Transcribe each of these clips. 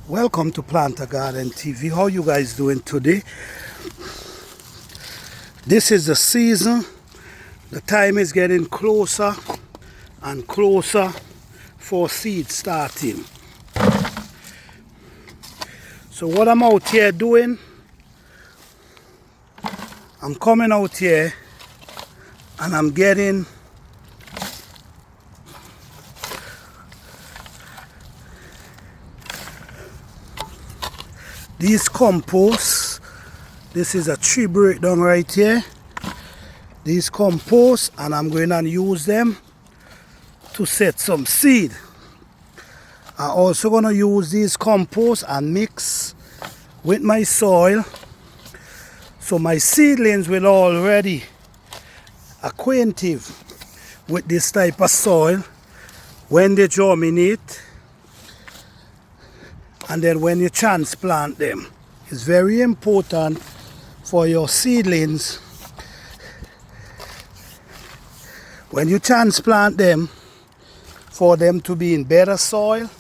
Welcome to Planter Garden TV. How you guys doing today? This is the season. The time is getting closer and closer for seed starting. So what I'm out here doing, I'm coming out here and I'm getting these composts. This is a tree breakdown right here. These composts, and I'm going to use them to set some seed. I'm also going to use these composts and mix with my soil, so my seedlings will already acquainted with this type of soil when they germinate. And then when you transplant them, it's very important for your seedlings, when you transplant them, for them to be in better soil.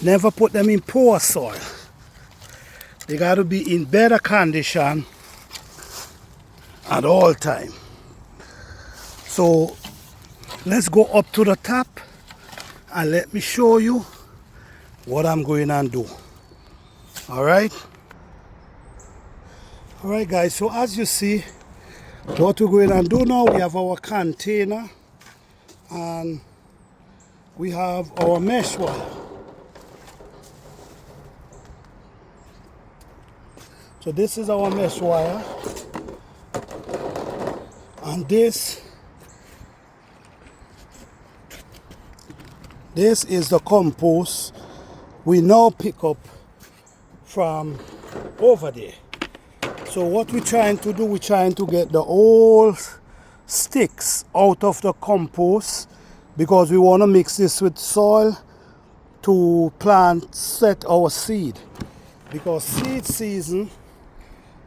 Never put them in poor soil. They got to be in better condition at all time. So let's go up to the top and let me show you what I'm going to do. Alright guys, so as you see, what we're going to do now, we have our container and we have our mesh wire. So this is our mesh wire, and this is the compost we now pick up from over there. So what we're trying to do, we're trying to get the old sticks out of the compost, because we want to mix this with soil to set our seed, because seed season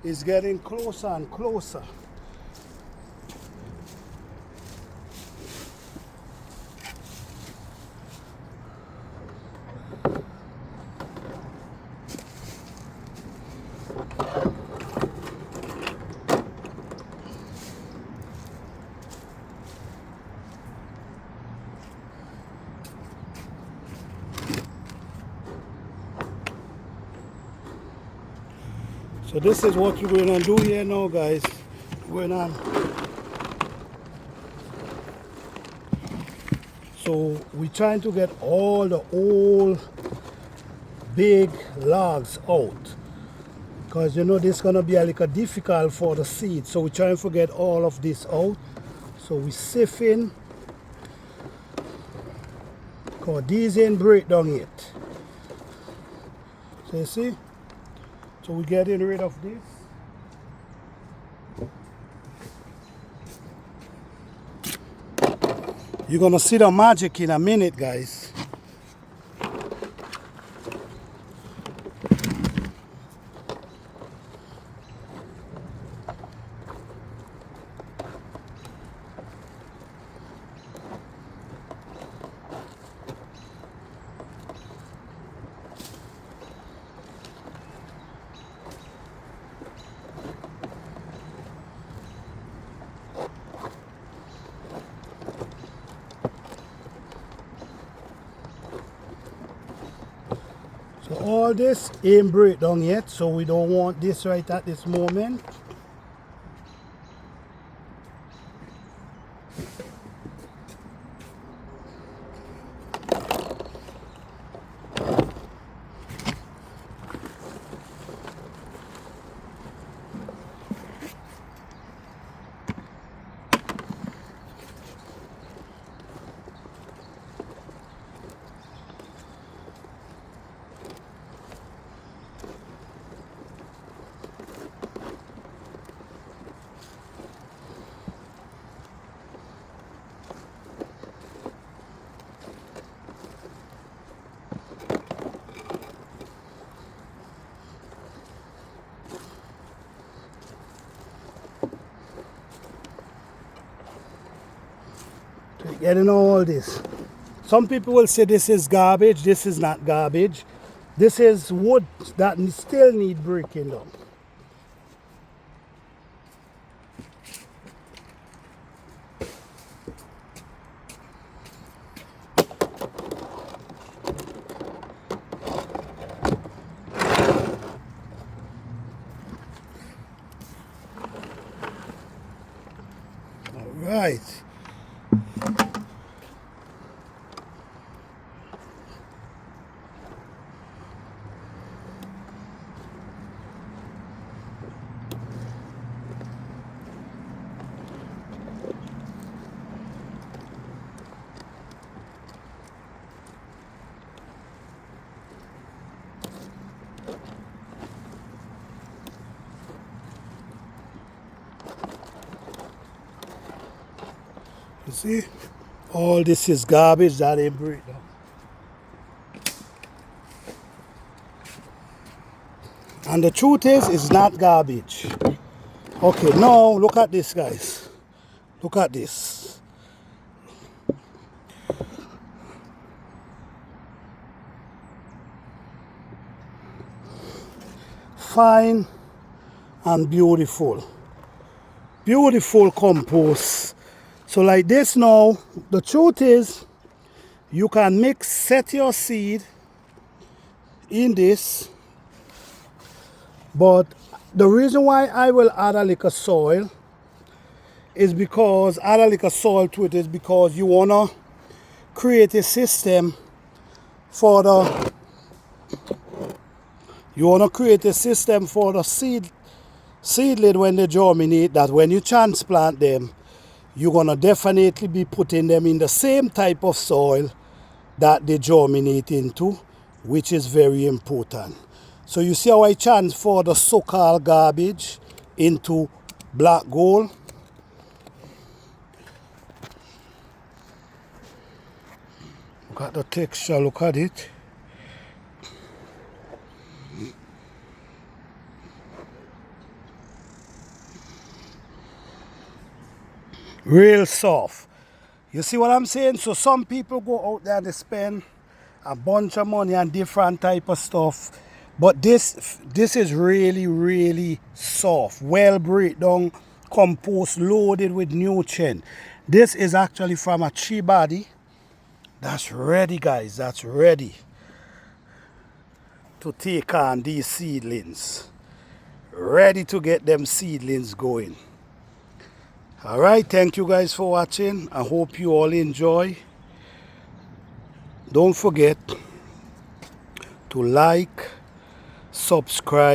is getting closer and closer. So this is what we're going to do here now, guys. So we're trying to get all the old big logs out, because you know this is going to be a little difficult for the seed. So we're trying to get all of this out. So we siphon, because these ain't break down yet. So you see? So we're getting rid of this. You're gonna see the magic in a minute, guys. So all this ain't break down yet, so we don't want this right at this moment. Getting all this. Some people will say this is garbage. This is not garbage. This is wood that still need breaking down. All right. You see, all this is garbage that ain't break down. And the truth is, it's not garbage. Okay, now look at this, guys. Look at this. Fine and beautiful. Beautiful compost. So like this now, the truth is, you can set your seed in this, but the reason why I will add a little soil is because add a little soil to it is because you wanna create a system for the seedling when they germinate, that when you transplant them, you're gonna definitely be putting them in the same type of soil that they germinate into, which is very important. So you see how I transfer the so-called garbage into black gold? Look at the texture, look at it. Real soft. You see what I'm saying? So some people go out there and they spend a bunch of money on different type of stuff, but this is really, really soft, well breakdown compost loaded with nutrient. This is actually from a tree body that's ready, guys. That's ready to take on these seedlings, ready to get them seedlings going. All right, thank you guys for watching. I hope you all enjoy. Don't forget to like, subscribe.